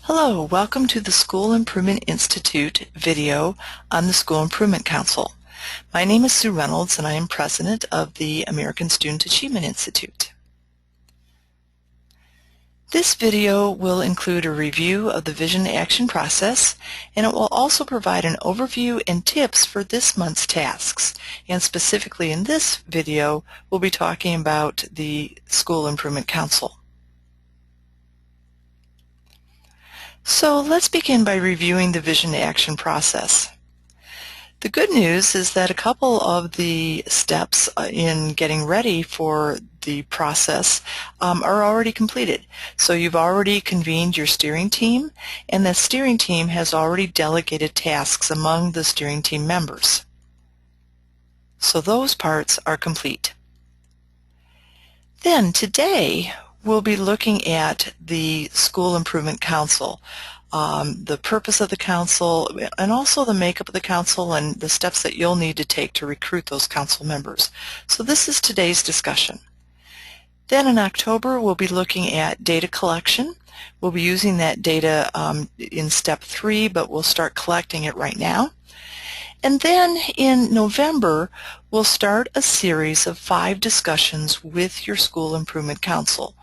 Hello, welcome to the School Improvement Institute video on the School Improvement Council. My name is Sue Reynolds and I am president of the American Student Achievement Institute. This video will include a review of the vision action process, and it will also provide an overview and tips for this month's tasks. And specifically in this video, we'll be talking about the School Improvement Council. So let's begin by reviewing the vision action process. The good news is that a couple of the steps in getting ready for the process are already completed. So you've already convened your steering team, and the steering team has already delegated tasks among the steering team members. So those parts are complete. Then today we'll be looking at the School Improvement Council, the purpose of the council, and also the makeup of the council and the steps that you'll need to take to recruit those council members. So this is today's discussion. Then in October we'll be looking at data collection. We'll be using that data in step 3, but we'll start collecting it right now. And then in November, we'll start a series of 5 discussions with your School Improvement Council.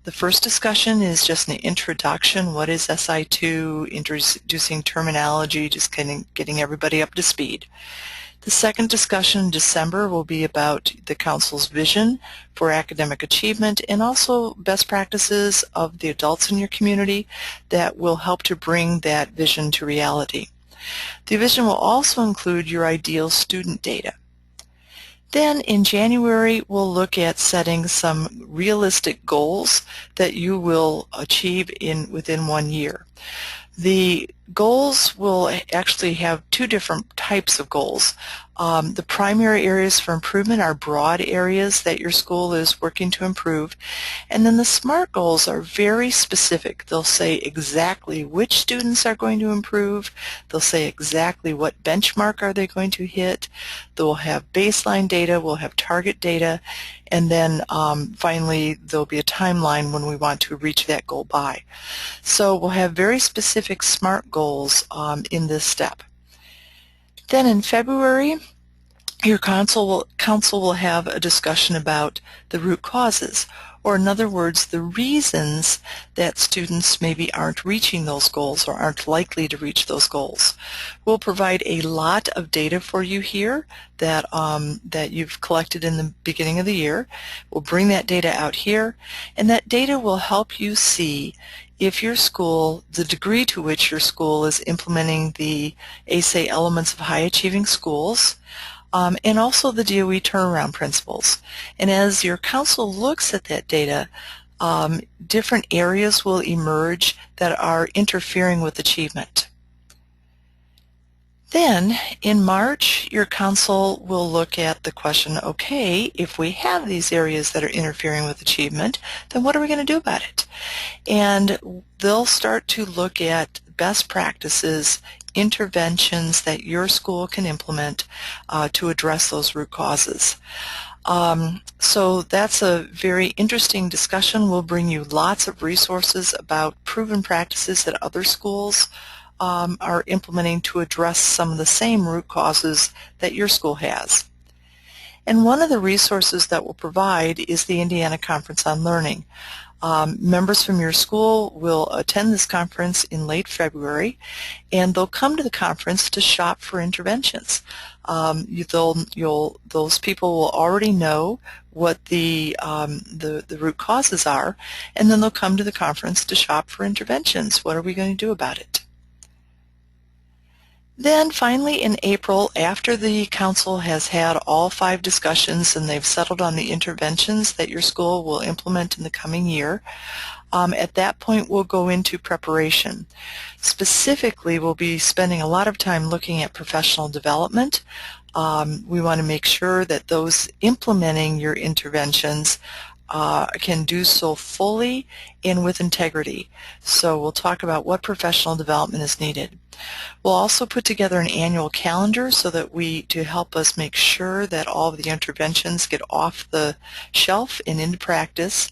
The first discussion is just an introduction. What is SI2? Introducing terminology, just getting everybody up to speed. The second discussion in December will be about the Council's vision for academic achievement and also best practices of the adults in your community that will help to bring that vision to reality. The vision will also include your ideal student data. Then in January, we'll look at setting some realistic goals that you will achieve within 1 year. The goals will actually have 2 different types of goals. The primary areas for improvement are broad areas that your school is working to improve, and then the SMART goals are very specific. They'll say exactly which students are going to improve. They'll say exactly what benchmark are they going to hit. They'll have baseline data, we'll have target data, and then finally there'll be a timeline when we want to reach that goal by. So we'll have very specific SMART goals in this step. Then in February, your council will have a discussion about the root causes, or in other words, the reasons that students maybe aren't reaching those goals or aren't likely to reach those goals. We'll provide a lot of data for you here that you've collected in the beginning of the year. We'll bring that data out here, and that data will help you see if your school, the degree to which your school is implementing the ASA elements of high achieving schools, and also the DOE turnaround principles. And as your council looks at that data, different areas will emerge that are interfering with achievement. Then, in March, your council will look at the question, okay, if we have these areas that are interfering with achievement, then what are we going to do about it? And they'll start to look at best practices, interventions that your school can implement to address those root causes. So that's a very interesting discussion. We'll bring you lots of resources about proven practices that other schools are implementing to address some of the same root causes that your school has. And one of the resources that we'll provide is the Indiana Conference on Learning. Members from your school will attend this conference in late February, and they'll come to the conference to shop for interventions. Those people will already know what the root causes are, and then they'll come to the conference to shop for interventions. What are we going to do about it? Then finally in April, after the council has had all 5 discussions and they've settled on the interventions that your school will implement in the coming year, at that point we'll go into preparation. Specifically, we'll be spending a lot of time looking at professional development. We want to make sure that those implementing your interventions can do so fully and with integrity. So we'll talk about what professional development is needed. We'll also put together an annual calendar so that to help us make sure that all of the interventions get off the shelf and into practice.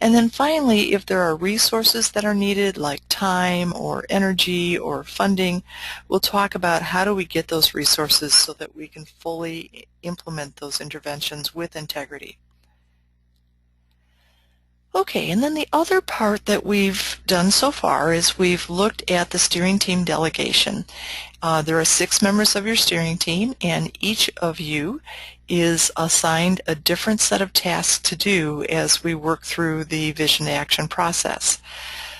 And then finally, if there are resources that are needed, like time or energy or funding, we'll talk about how do we get those resources so that we can fully implement those interventions with integrity. Okay, and then the other part that we've done so far is we've looked at the steering team delegation. There are 6 members of your steering team, and each of you is assigned a different set of tasks to do as we work through the vision to action process.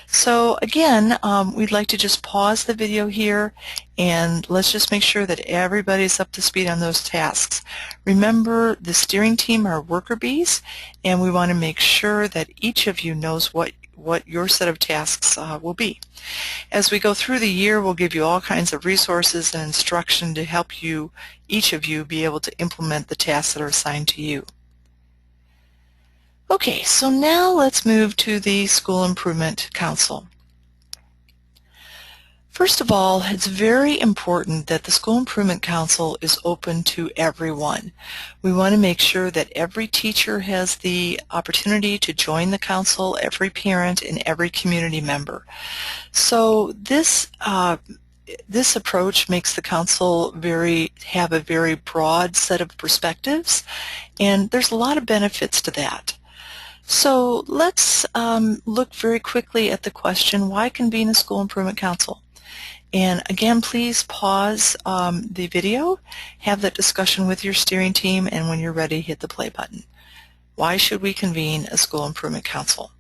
So again, we'd like to just pause the video here and let's just make sure that everybody's up to speed on those tasks. Remember, the steering team are worker bees, and we want to make sure that each of you knows what your set of tasks will be. As we go through the year, we'll give you all kinds of resources and instruction to help you, each of you, be able to implement the tasks that are assigned to you. Okay, so now let's move to the School Improvement Council. First of all, it's very important that the School Improvement Council is open to everyone. We want to make sure that every teacher has the opportunity to join the council, every parent, and every community member. So this approach makes the council have a very broad set of perspectives, and there's a lot of benefits to that. So let's look very quickly at the question, why convene a School Improvement Council? And again, please pause the video, have that discussion with your steering team, and when you're ready, hit the play button. Why should we convene a School Improvement Council?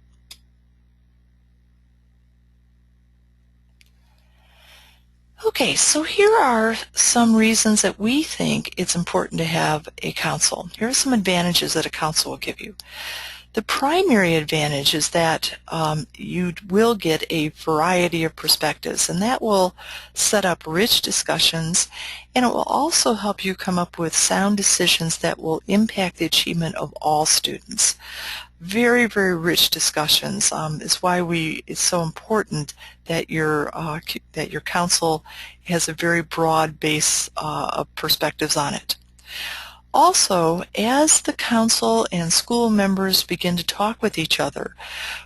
Okay, so here are some reasons that we think it's important to have a council. Here are some advantages that a council will give you. The primary advantage is that you will get a variety of perspectives, and that will set up rich discussions, and it will also help you come up with sound decisions that will impact the achievement of all students. Very, very rich discussions is why it's so important that your council has a very broad base of perspectives on it. Also, as the council and school members begin to talk with each other,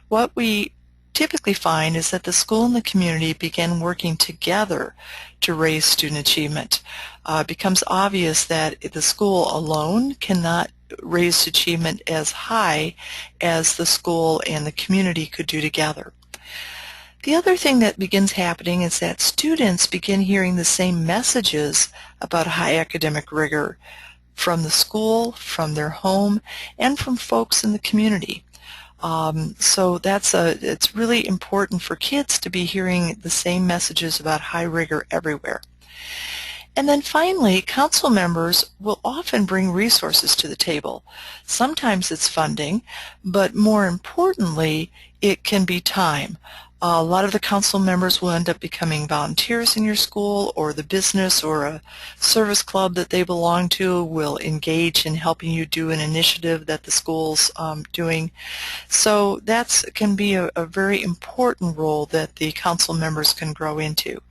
what we typically find is that the school and the community begin working together to raise student achievement. It becomes obvious that the school alone cannot raise achievement as high as the school and the community could do together. The other thing that begins happening is that students begin hearing the same messages about high academic rigor from the school, from their home, and from folks in the community. So it's really important for kids to be hearing the same messages about high rigor everywhere. And then finally, council members will often bring resources to the table. Sometimes it's funding, but more importantly, it can be time. A lot of the council members will end up becoming volunteers in your school, or the business or a service club that they belong to will engage in helping you do an initiative that the school's doing. So that can be a very important role that the council members can grow into.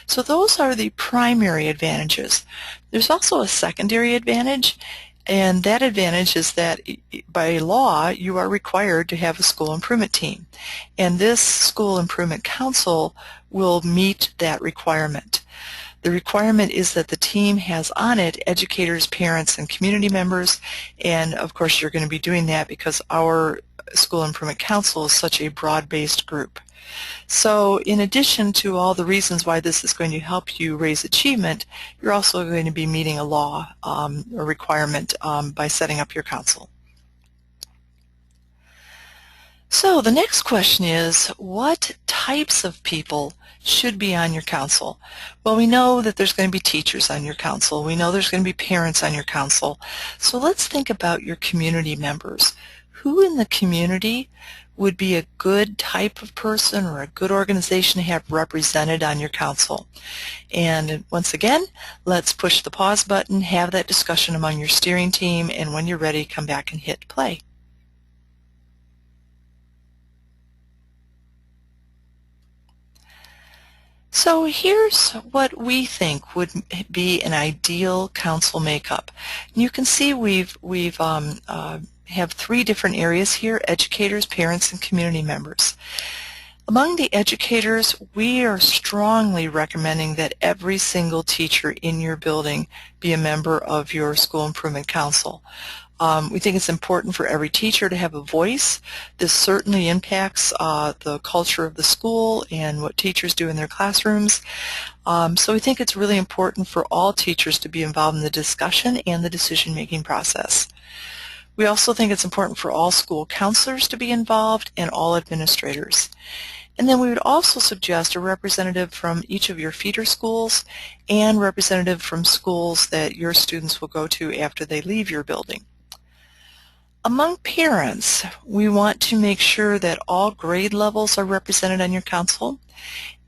So those are the primary advantages. There's also a secondary advantage, and that advantage is that by law you are required to have a school improvement team, and this School Improvement Council will meet that requirement. The requirement is that the team has on it educators, parents, and community members, and of course you're going to be doing that because our School Improvement Council is such a broad-based group. So in addition to all the reasons why this is going to help you raise achievement, you're also going to be meeting a law or requirement by setting up your council. So the next question is, what types of people should be on your council? Well, we know that there's going to be teachers on your council. We know there's going to be parents on your council. So let's think about your community members. Who in the community would be a good type of person or a good organization to have represented on your council? And once again, let's push the pause button, have that discussion among your steering team, and when you're ready, come back and hit play. So here's what we think would be an ideal council makeup. You can see we've have three different areas here: educators, parents, and community members. Among the educators, we are strongly recommending that every single teacher in your building be a member of your School Improvement Council. We think it's important for every teacher to have a voice. This certainly impacts the culture of the school and what teachers do in their classrooms. So we think it's really important for all teachers to be involved in the discussion and the decision-making process. We also think it's important for all school counselors to be involved and all administrators. And then we would also suggest a representative from each of your feeder schools and representative from schools that your students will go to after they leave your building. Among parents, we want to make sure that all grade levels are represented on your council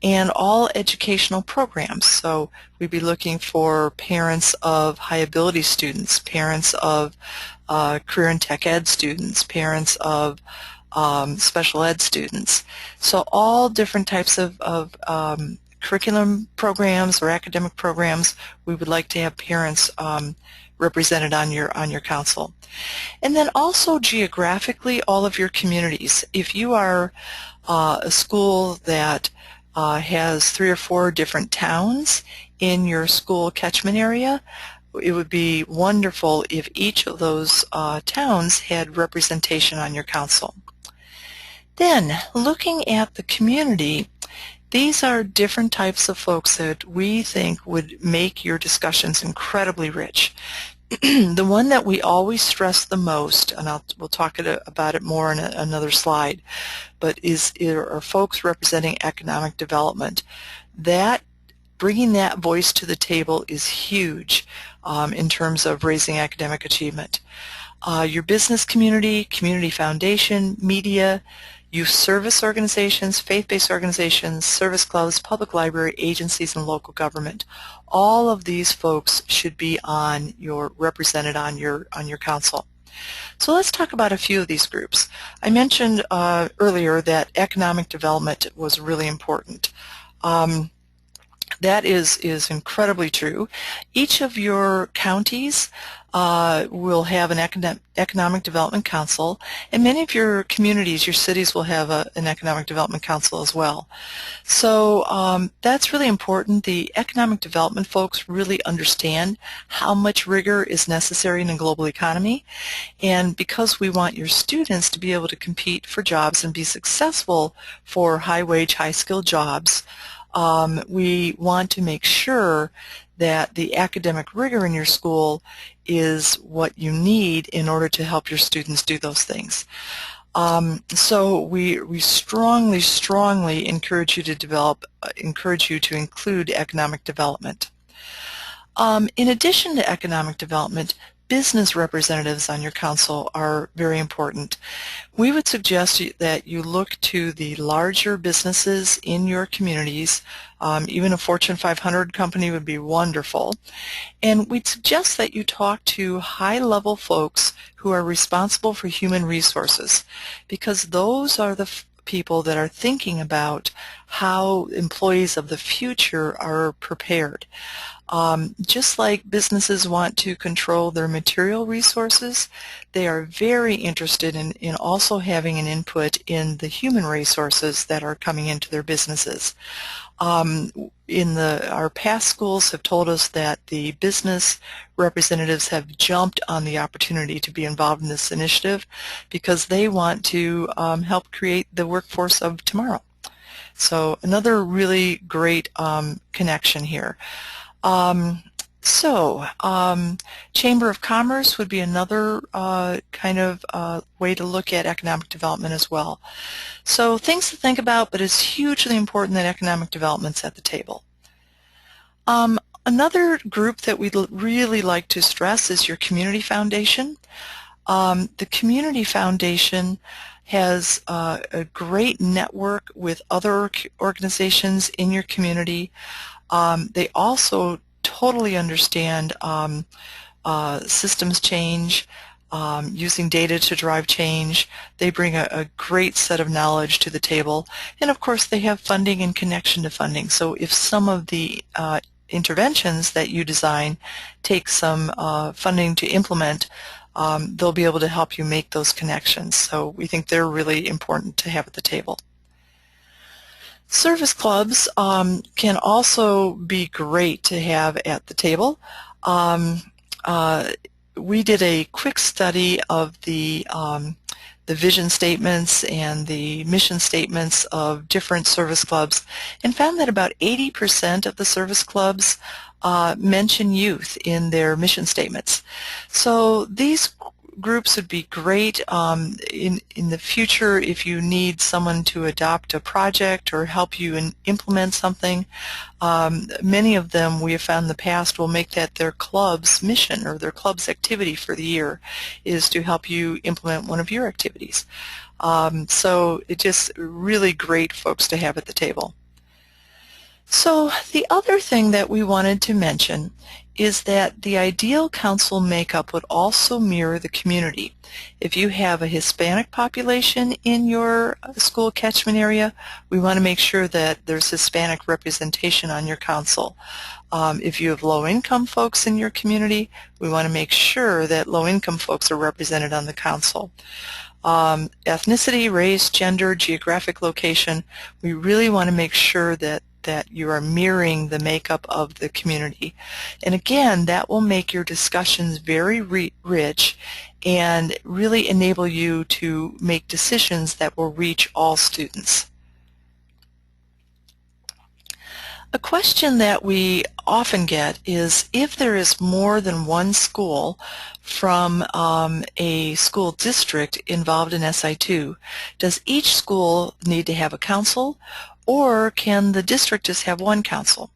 and all educational programs. So we'd be looking for parents of high ability students, parents of career and tech ed students, parents of special ed students. So all different types of curriculum programs or academic programs, we would like to have parents represented on your council. And then also geographically, all of your communities. If you are a school that has 3 or 4 different towns in your school catchment area, it would be wonderful if each of those towns had representation on your council. Then, looking at the community, these are different types of folks that we think would make your discussions incredibly rich. The one that we always stress the most, and we'll talk about it more in another slide, but are folks representing economic development. Bringing that voice to the table is huge in terms of raising academic achievement. Your business community, community foundation, media, youth service organizations, faith-based organizations, service clubs, public library, agencies, and local government. All of these folks should be represented on your council. So let's talk about a few of these groups. I mentioned earlier that economic development was really important. That is incredibly true. Each of your counties will have an economic development council, and many of your communities, your cities, will have an economic development council as well. So that's really important. The economic development folks really understand how much rigor is necessary in a global economy, and because we want your students to be able to compete for jobs and be successful for high-wage, high-skilled jobs, we want to make sure that the academic rigor in your school is what you need in order to help your students do those things. So we strongly encourage you to include economic development. In addition to economic development, business representatives on your council are very important. We would suggest that you look to the larger businesses in your communities. Even a Fortune 500 company would be wonderful. And we'd suggest that you talk to high-level folks who are responsible for human resources, because those are the people that are thinking about how employees of the future are prepared. Just like businesses want to control their material resources, they are very interested in also having an input in the human resources that are coming into their businesses. Our past schools have told us that the business representatives have jumped on the opportunity to be involved in this initiative because they want to help create the workforce of tomorrow. So another really great connection here. Chamber of Commerce would be another way to look at economic development as well. So things to think about, but it's hugely important that economic development's at the table. Another group that we'd really like to stress is your community foundation. The community foundation has a great network with other organizations in your community. They also totally understand systems change, using data to drive change. They bring a great set of knowledge to the table. And of course, they have funding and connection to funding. So if some of the interventions that you design take some funding to implement, they'll be able to help you make those connections. So we think they're really important to have at the table. Service clubs can also be great to have at the table. We did a quick study of the vision statements and the mission statements of different service clubs and found that about 80% of the service clubs mention youth in their mission statements. So these groups would be great in the future if you need someone to adopt a project or help you implement something. Many of them we have found in the past will make that their club's mission or their club's activity for the year is to help you implement one of your activities. So it's just really great folks to have at the table. So the other thing that we wanted to mention is that the ideal council makeup would also mirror the community. If you have a Hispanic population in your school catchment area, we want to make sure that there's Hispanic representation on your council. If you have low-income folks in your community, we want to make sure that low-income folks are represented on the council. Ethnicity, race, gender, geographic location, we really want to make sure that you are mirroring the makeup of the community. And again, that will make your discussions very rich and really enable you to make decisions that will reach all students. A question that we often get is if there is more than one school from a school district involved in SI2, does each school need to have a council, or can the district just have one council?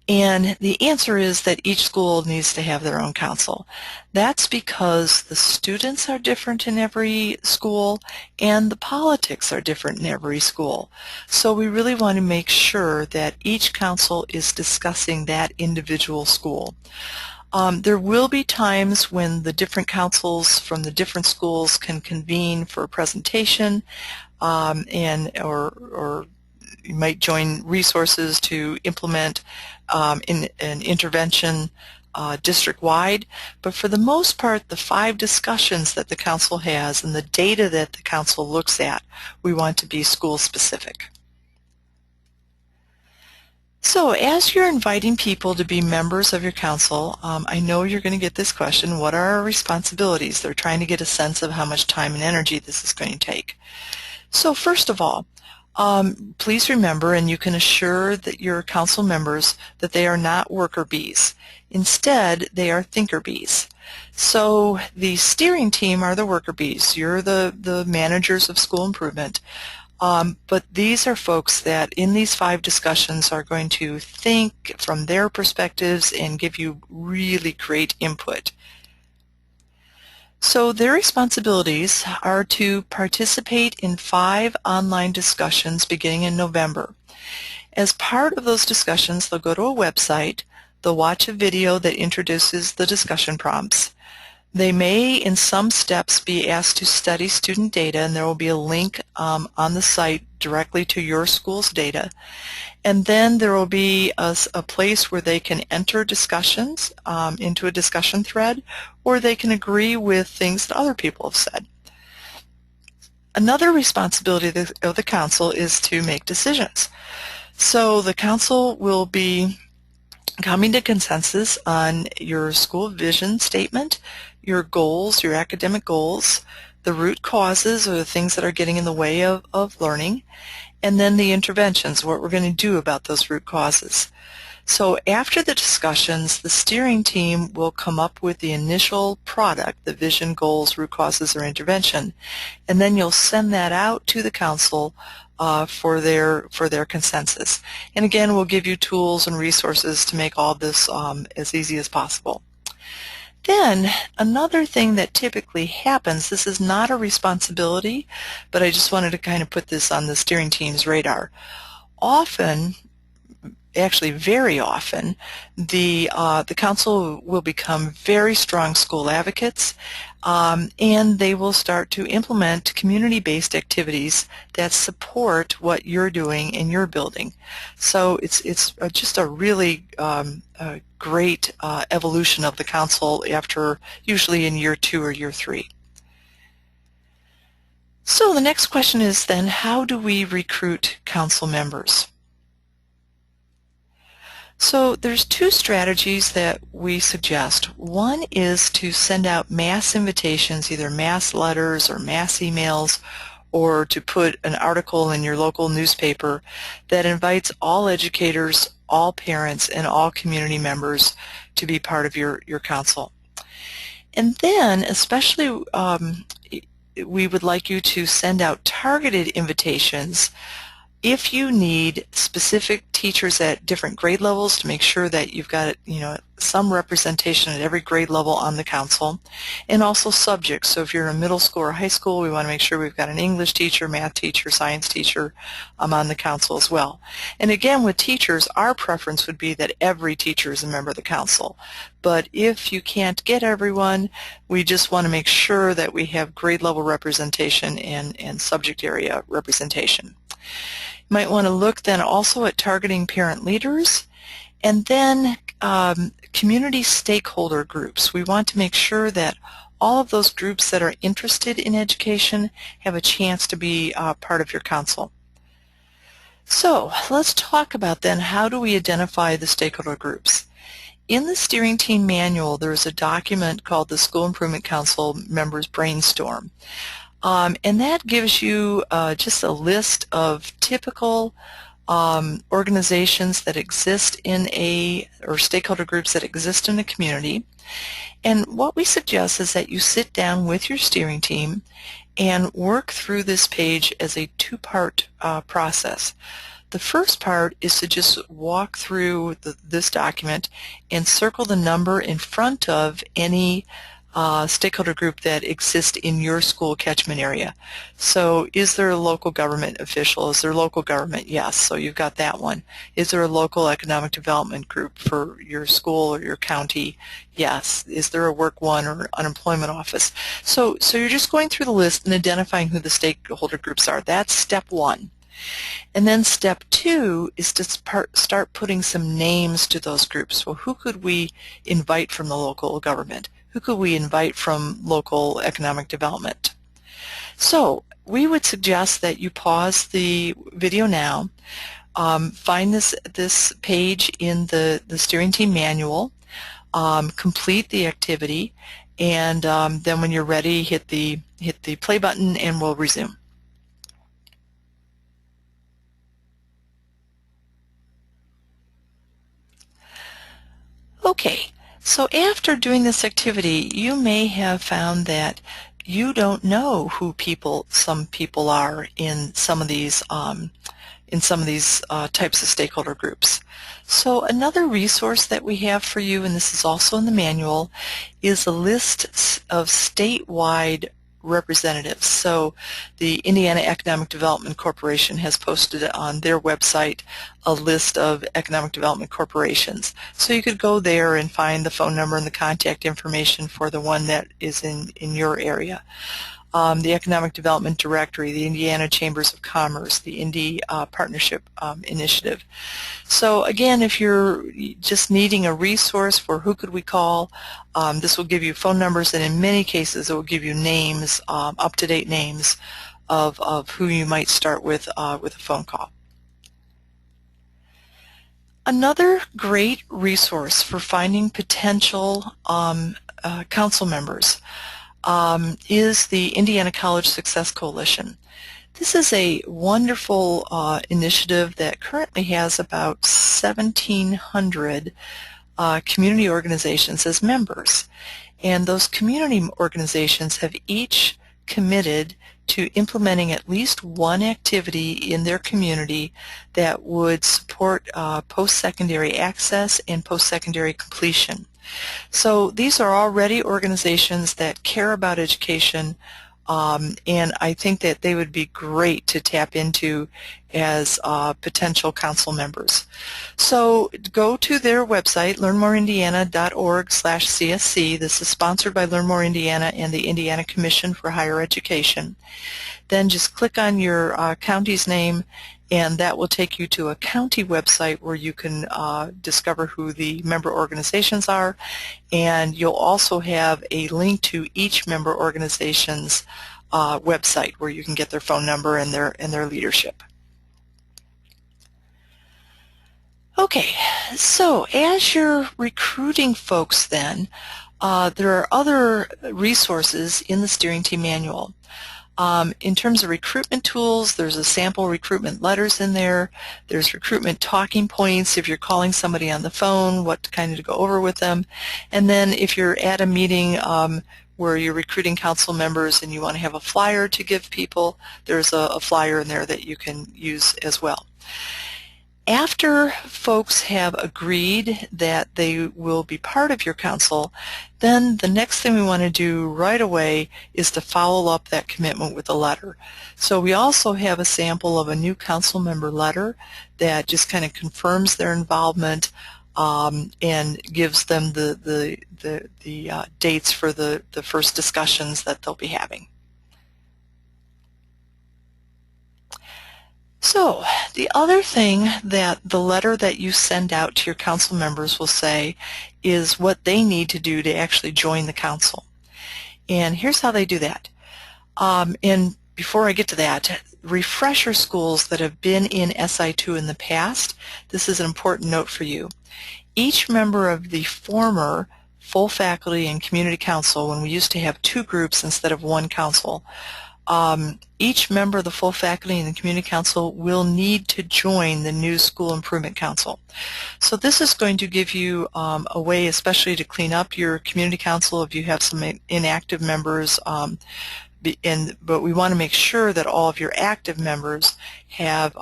And the answer is that each school needs to have their own council. That's because the students are different in every school and the politics are different in every school. So we really want to make sure that each council is discussing that individual school. There will be times when the different councils from the different schools can convene for a presentation or you might join resources to implement an intervention district-wide, but for the most part, the 5 discussions that the council has and the data that the council looks at, we want to be school-specific. So as you're inviting people to be members of your council, I know you're going to get this question, what are our responsibilities? They're trying to get a sense of how much time and energy this is going to take. So first of all, please remember, and you can assure that your council members that they are not worker bees. Instead, they are thinker bees. So the steering team are the worker bees. You're the managers of school improvement. But these are folks that in these 5 discussions are going to think from their perspectives and give you really great input. So their responsibilities are to participate in 5 online discussions beginning in November. As part of those discussions, they'll go to a website, they'll watch a video that introduces the discussion prompts. They may, in some steps, be asked to study student data, and there will be a link on the site directly to your school's data. And then there will be a place where they can enter discussions into a discussion thread, or they can agree with things that other people have said. Another responsibility of the council is to make decisions. So the council will be coming to consensus on your school vision statement, your goals, your academic goals, the root causes or the things that are getting in the way of learning, and then the interventions, what we're going to do about those root causes. So after the discussions, the steering team will come up with the initial product, the vision, goals, root causes, or intervention, and then you'll send that out to the council for their consensus. And again, we'll give you tools and resources to make all this as easy as possible. Then another thing that typically happens, this is not a responsibility, but I just wanted to kind of put this on the steering team's radar. Often actually very often, the council will become very strong school advocates, and they will start to implement community-based activities that support what you're doing in your building. So it's just a really a great evolution of the council after usually in year 2 or year 3. So the next question is then, how do we recruit council members? So there's 2 strategies that we suggest. One is to send out mass invitations, either mass letters or mass emails, or to put an article in your local newspaper that invites all educators, all parents, and all community members to be part of your council. And then, especially, we would like you to send out targeted invitations if you need specific teachers at different grade levels to make sure that you've got, some representation at every grade level on the council, and also subjects. So if you're in a middle school or high school, we want to make sure we've got an English teacher, math teacher, science teacher on the council as well. And again, with teachers, our preference would be that every teacher is a member of the council. But if you can't get everyone, we just want to make sure that we have grade level representation and subject area representation. You might want to look then also at targeting parent leaders, and then community stakeholder groups. We want to make sure that all of those groups that are interested in education have a chance to be part of your council. So let's talk about then, how do we identify the stakeholder groups? In the steering team manual, there's a document called the School Improvement Council Members Brainstorm. And that gives you just a list of typical organizations that exist in or stakeholder groups that exist in a community. And what we suggest is that you sit down with your steering team and work through this page as a 2-part process. The first part is to just walk through this document and circle the number in front of any stakeholder group that exists in your school catchment area. So is there a local government official? Is there local government? Yes, so you've got that one. Is there a local economic development group for your school or your county? Yes. Is there a Work One or unemployment office? So you're just going through the list and identifying who the stakeholder groups are. That's step 1. And then step 2 is to start putting some names to those groups. Well, who could we invite from the local government? Who could we invite from local economic development? So we would suggest that you pause the video now, find this page in the steering team manual, complete the activity, and then when you're ready, hit the play button and we'll resume. Okay. So after doing this activity, you may have found that you don't know who some people are in some of these types of stakeholder groups. So another resource that we have for you, and this is also in the manual, is a list of statewide representatives. So the Indiana Economic Development Corporation has posted on their website a list of economic development corporations. So you could go there and find the phone number and the contact information for the one that is in your area. The Economic Development Directory, the Indiana Chambers of Commerce, the Indy Partnership Initiative. So again, if you're just needing a resource for who could we call, this will give you phone numbers, and in many cases it will give you names, up-to-date names of who you might start with a phone call. Another great resource for finding potential council members is the Indiana College Success Coalition. This is a wonderful initiative that currently has about 1,700 community organizations as members. And those community organizations have each committed to implementing at least one activity in their community that would support post-secondary access and post-secondary completion. So these are already organizations that care about education and I think that they would be great to tap into as potential council members. So go to their website, learnmoreindiana.org/CSC. This is sponsored by Learn More Indiana and the Indiana Commission for Higher Education. Then just click on your county's name, and that will take you to a county website where you can discover who the member organizations are, and you'll also have a link to each member organization's website where you can get their phone number and their leadership. Okay, so as you're recruiting folks then, there are other resources in the steering team manual. In terms of recruitment tools, there's a sample recruitment letters in there. There's recruitment talking points if you're calling somebody on the phone, what kind of to go over with them. And then if you're at a meeting where you're recruiting council members and you want to have a flyer to give people, there's a flyer in there that you can use as well. After folks have agreed that they will be part of your council, then the next thing we want to do right away is to follow up that commitment with a letter. So we also have a sample of a new council member letter that just kind of confirms their involvement and gives them the dates for the first discussions that they'll be having. So the other thing that the letter that you send out to your council members will say is what they need to do to actually join the council. And here's how they do that. And before I get to that, refresher schools that have been in SI2 in the past, this is an important note for you. Each member of the former full faculty and community council, when we used to have two groups instead of one council, each member of the full faculty and the community council will need to join the new school improvement council. So this is going to give you a way especially to clean up your community council if you have some inactive members, but we want to make sure that all of your active members have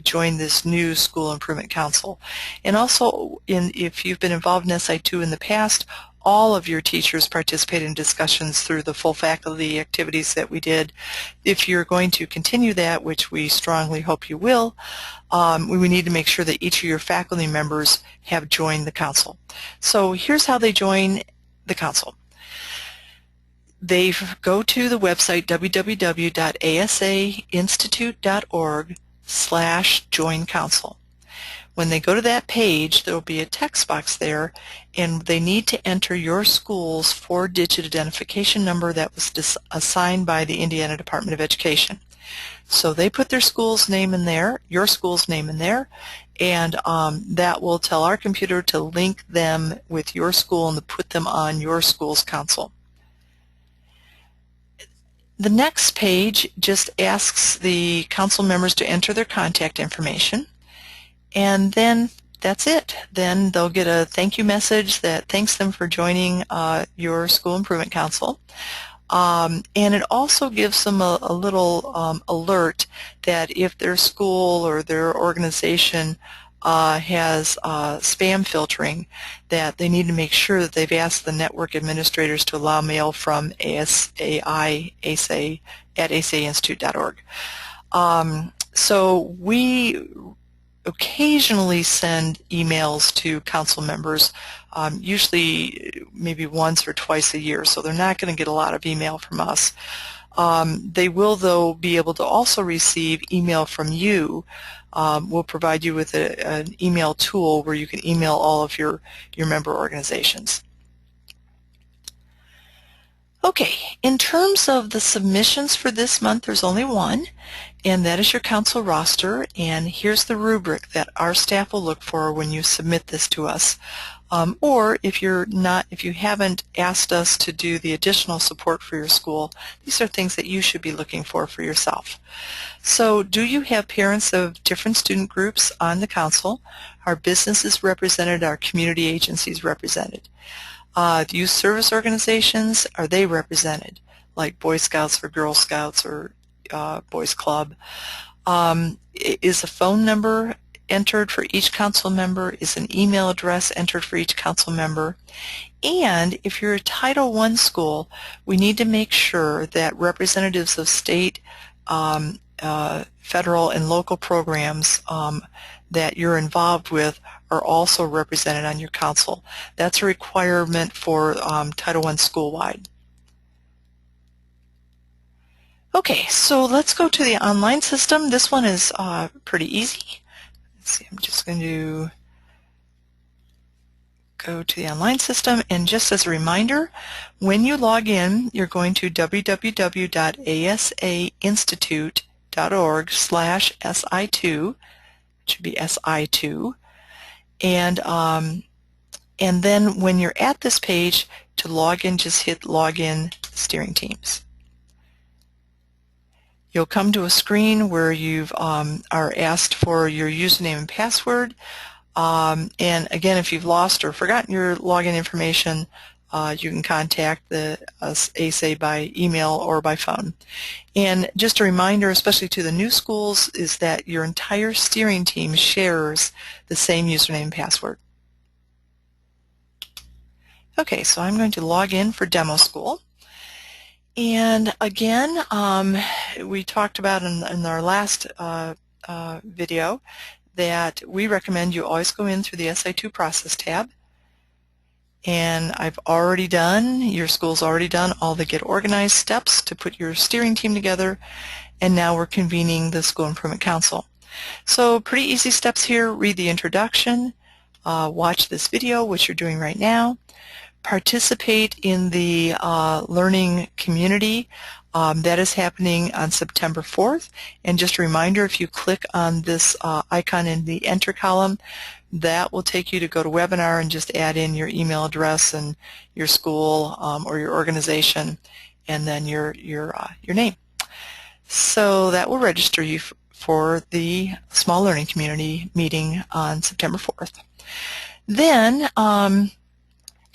joined this new school improvement council. And also, if you've been involved in SI2 in the past, all of your teachers participate in discussions through the full faculty activities that we did. If you're going to continue that, which we strongly hope you will, we need to make sure that each of your faculty members have joined the council. So here's how they join the council. They go to the website www.asainstitute.org/join-council. When they go to that page, there will be a text box there, and they need to enter your school's 4-digit identification number that was assigned by the Indiana Department of Education. So they put their school's name in there, your school's name in there, and that will tell our computer to link them with your school and to put them on your school's council. The next page just asks the council members to enter their contact information. And then that's it. Then they'll get a thank you message that thanks them for joining your School Improvement Council. And it also gives them a little alert that if their school or their organization has spam filtering, that they need to make sure that they've asked the network administrators to allow mail from ASA at asainstitute.org. So we occasionally send emails to council members, usually maybe once or twice a year, so they're not going to get a lot of email from us. They will, though, be able to also receive email from you. We'll provide you with an email tool where you can email all of your member organizations. Okay, in terms of the submissions for this month, there's only one, and that is your council roster, and here's the rubric that our staff will look for when you submit this to us. Or if you haven't asked us to do the additional support for your school, these are things that you should be looking for yourself. So, do you have parents of different student groups on the council? Are businesses represented? Are community agencies represented? Youth service organizations, are they represented, like Boy Scouts or Girl Scouts or Boys Club? Is the phone number entered for each council member is an email address entered for each council member. And if you're a Title I school, we need to make sure that representatives of state, federal, and local programs that you're involved with are also represented on your council. That's a requirement for Title I school-wide. Okay, so let's go to the online system. This one is pretty easy. Let's see, I'm just going to go to the online system, and just as a reminder, when you log in, you're going to www.asainstitute.org/SI2, it should be SI2, and then when you're at this page, to log in, just hit Login Steering Teams. You'll come to a screen where you are asked for your username and password. And again, if you've lost or forgotten your login information, you can contact the ASA by email or by phone. And just a reminder, especially to the new schools, is that your entire steering team shares the same username and password. Okay, so I'm going to log in for demo school. And again, we talked about in our last video that we recommend you always go in through the SI2 process tab. And I've already done, your school's already done all the get organized steps to put your steering team together, and now we're convening the School Improvement Council. So pretty easy steps here. Read the introduction, watch this video, which you're doing right now, participate in the learning community. That is happening on September 4th. And just a reminder, if you click on this icon in the Enter column, that will take you to go to webinar and just add in your email address and your school or your organization, and then your name. So that will register you for the Small Learning Community meeting on September 4th. Then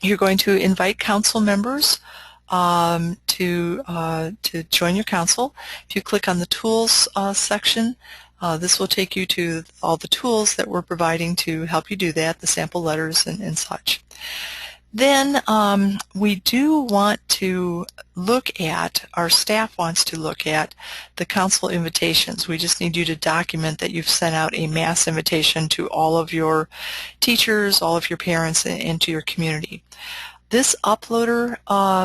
you're going to invite council members to join your council. If you click on the Tools section, this will take you to all the tools that we're providing to help you do that, the sample letters and such. Then we do want to look at, our staff wants to look at the council invitations. We just need you to document that you've sent out a mass invitation to all of your teachers, all of your parents, and to your community. This uploader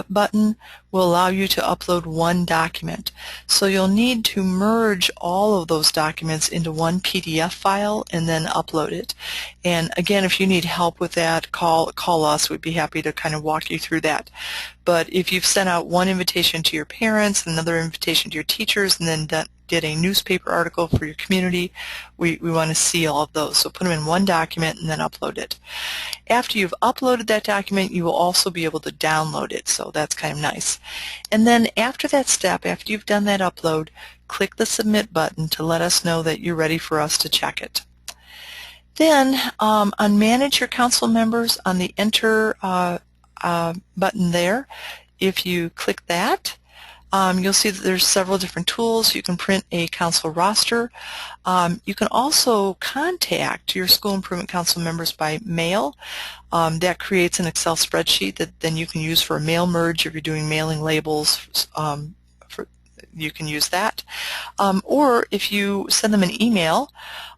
button will allow you to upload one document. So you'll need to merge all of those documents into one PDF file and then upload it. And again, if you need help with that, call us. We'd be happy to kind of walk you through that. But if you've sent out one invitation to your parents, another invitation to your teachers, and then did a newspaper article for your community, we want to see all of those. So put them in one document and then upload it. After you've uploaded that document, you will also be able to download it, so that's kind of nice. And then after that step, after you've done that upload, click the Submit button to let us know that you're ready for us to check it. Then on Manage Your Council Members, on the Enter button there, if you click that, you'll see that there's several different tools. You can print a council roster. You can also contact your School Improvement Council members by mail. That creates an Excel spreadsheet that then you can use for a mail merge. If you're doing mailing labels, you can use that. Or if you send them an email,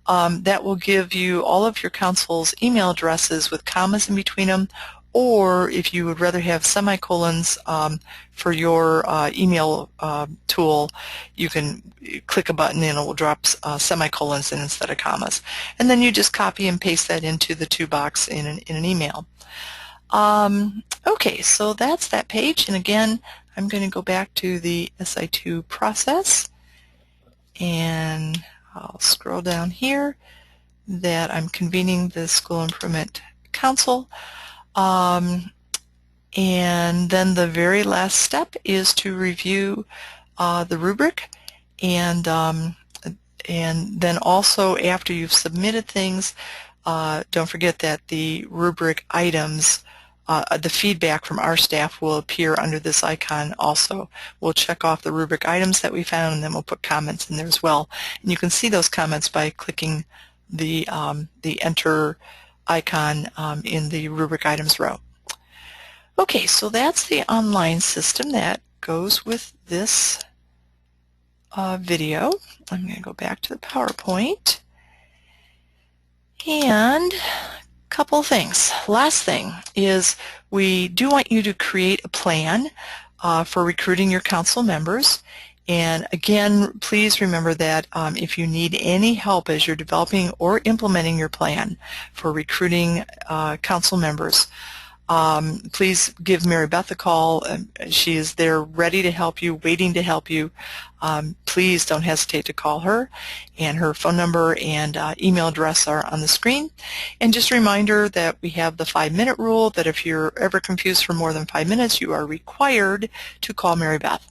that will give you all of your council's email addresses with commas in between them. Or if you would rather have semicolons for your email tool, you can click a button and it will drop semicolons in instead of commas. And then you just copy and paste that into the to box in an email. Okay, so that's that page. And again, I'm going to go back to the SI2 process. And I'll scroll down here that I'm convening the School Improvement Council. And then the very last step is to review the rubric, and then also after you've submitted things, don't forget that the rubric items, the feedback from our staff will appear under this icon also. We'll check off the rubric items that we found, and then we'll put comments in there as well. And you can see those comments by clicking the enter icon in the rubric items row. Okay, so that's the online system that goes with this video. I'm going to go back to the PowerPoint. And a couple things. Last thing is we do want you to create a plan for recruiting your council members. And again, please remember that if you need any help as you're developing or implementing your plan for recruiting council members, please give Mary Beth a call. She is there ready to help you, waiting to help you. Please don't hesitate to call her, and her phone number and email address are on the screen. And just a reminder that we have the 5-minute rule, that if you're ever confused for more than 5 minutes, you are required to call Mary Beth.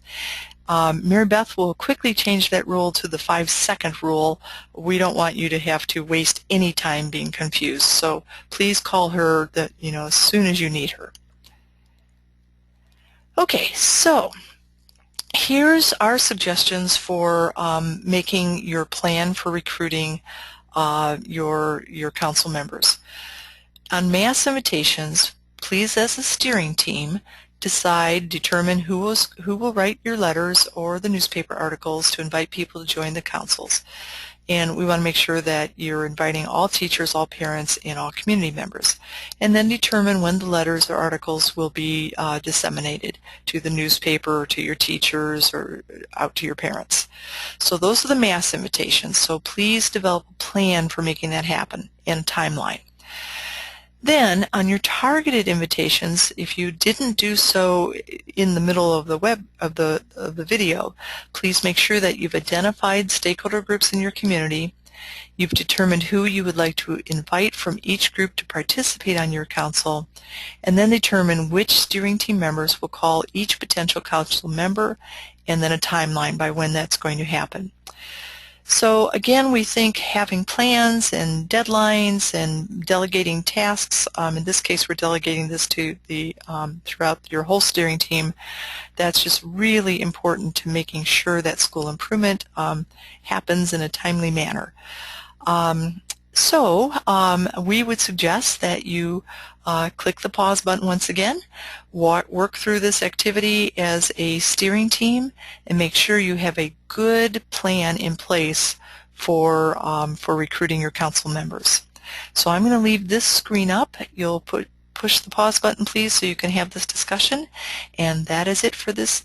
Mary Beth will quickly change that rule to the 5-second rule. We don't want you to have to waste any time being confused. So please call her as soon as you need her. Okay, so here's our suggestions for making your plan for recruiting your council members. On mass invitations, please, as a steering team, determine who will write your letters or the newspaper articles to invite people to join the councils. And we want to make sure that you're inviting all teachers, all parents, and all community members. And then determine when the letters or articles will be disseminated to the newspaper, to your teachers, or out to your parents. So those are the mass invitations. So please develop a plan for making that happen and a timeline. Then, on your targeted invitations, if you didn't do so in the middle of the video, please make sure that you've identified stakeholder groups in your community, you've determined who you would like to invite from each group to participate on your council, and then determine which steering team members will call each potential council member, and then a timeline by when that's going to happen. So again, we think having plans and deadlines and delegating tasks, in this case we're delegating this to the throughout your whole steering team, that's just really important to making sure that school improvement happens in a timely manner. We would suggest that you click the pause button once again, work through this activity as a steering team, and make sure you have a good plan in place for recruiting your council members. So I'm going to leave this screen up. You'll push the pause button, please, so you can have this discussion. And that is it for this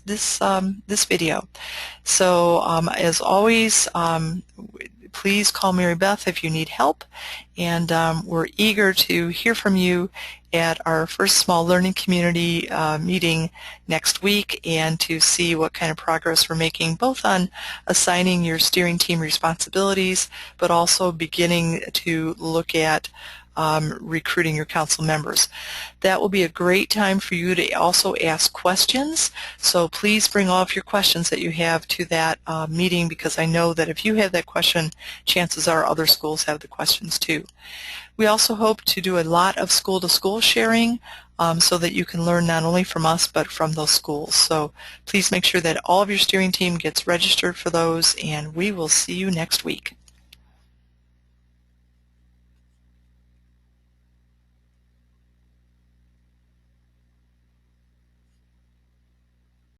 video. So as always, please call Mary Beth if you need help, and we're eager to hear from you at our first small learning community meeting next week, and to see what kind of progress we're making both on assigning your steering team responsibilities, but also beginning to look at recruiting your council members. That will be a great time for you to also ask questions, so please bring all of your questions that you have to that meeting, because I know that if you have that question, chances are other schools have the questions too. We also hope to do a lot of school-to-school sharing so that you can learn not only from us but from those schools. So please make sure that all of your steering team gets registered for those, and we will see you next week.